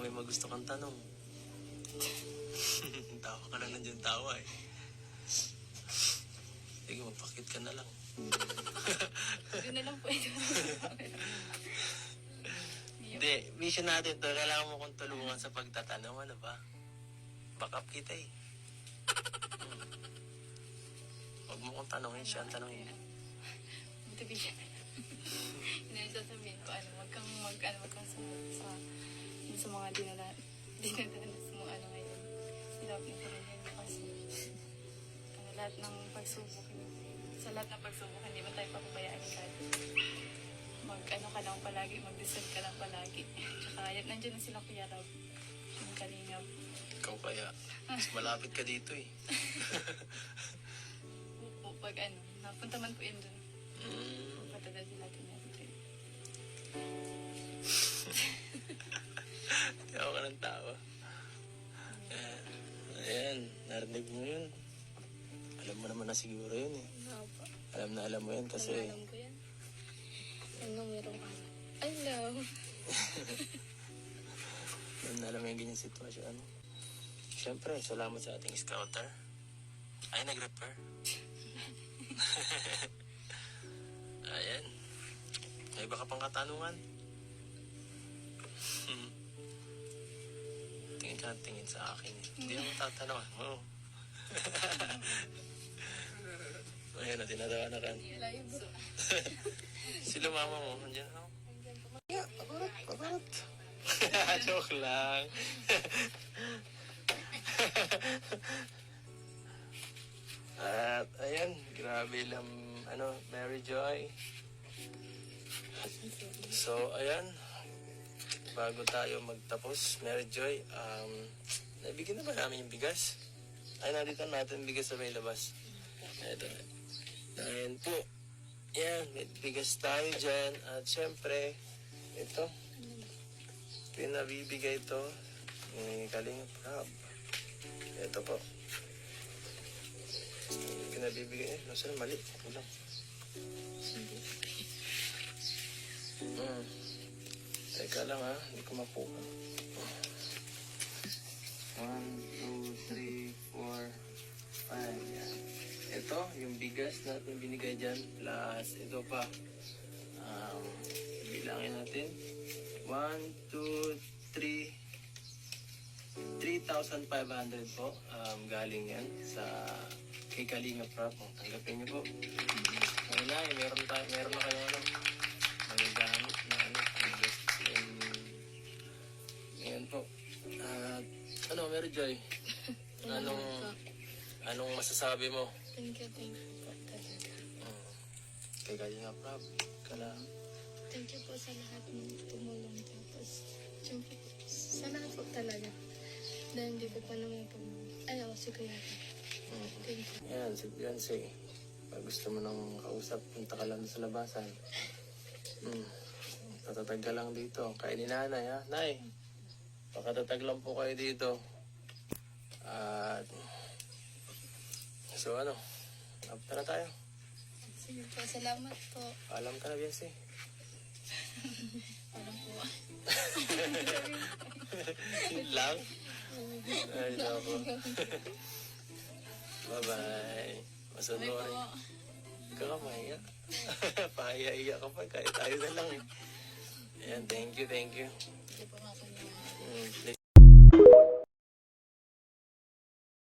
may magusto kang tanong. Tawa ka lang nandiyan tawa eh. Sige, magpakit ka na lang. Hindi na lang po ito. Hindi, mission natin to. Kailangan mo kong tulungan sa pagtatanong. Ano ba? Backup kita eh. Huwag mo kong tanongin siya. Ang tanongin mo. Buti bigyan. Hindi na sasabihin ko, wag kang sa mga dinadanas mo, ngayon. Silap na pamilya mo kasi, lahat ng pagsubok, sa lahat ng pagsubok, hindi mo tayo papabayaan kahit ka lang palagi, mag-decide ka lang palagi. Tsaka, nandiyan na sila Kuya Rob, yung Kalingap. Ikaw kaya. Mas malapit ka dito eh. Pag napunta man po yun dun. Patadal sila natin natin. Tawa ka ng tawa. Ayan, narinig mo yun. Alam mo naman na siguro yun eh. Alam mo yun kasi... Alam ko yan. Meron ka. Alam. Alam mo yung ganyan sitwasyon. Siyempre, salamat sa ating scouter. Ay, nag-repair. Ayan. May iba ka pang katanungan? Tingin ka tingin sa akin. Hindi naman tatanungan mo. Ayan na, tinatawa na kan. Sila mama mo. Andiyan ako. Yeah, paparat. Joke lang. At ayan, grabe lang, Mary Joy. So, ayan, bago tayo magtapos, Mary Joy, nabigyan na ba namin yung bigas? Ay, nandito natin bigas sa may labas. Ito. Ayan po. Yan, may bigas tayo dyan. At syempre, ito. Pinabibigay ito ni Kalingap Rob. Ito po. Pinabibigay. Nasaan mali? Ulang. Teka lang ha. Hindi ko makuha. 1, 2, 3, 4, 5. Yan. Ito, yung bigas natin binigay dyan. Plus, ito pa. Bilangin natin. 1, 2, 3. 3,500 po. Galing yan sa kay Kalingap Rob. Tanggapin niyo po. Ayun na, meron na kayo magagamit na ngayon po. Mary Joy? Anong masasabi mo? Thank you po talaga. Kay Kalingap Rob. Thank you po sa lahat ng tumulong. Tapos, siyempre, sa lahat po talaga. Dahil hindi ko pa naman si Kuya. Thank you. Yan, si Beyonce. Pag gusto mo nang kausap, punta ka lang sa labasan. Tatatag ka lang dito. Kaya ni Nanay, ha? Nay, pakatatag lang po kayo dito. At, so after na tayo. Sige po, salamat po. Alam ka na, Beyonce. Alam po. Yun lang? Ay, naku. Bye-bye. Masunurin. Ikaw ka mahiya. Pahiya-hiya ka pa. Kahit tayo na lang eh. Ayan, thank you. Hindi po nga kanina. Please.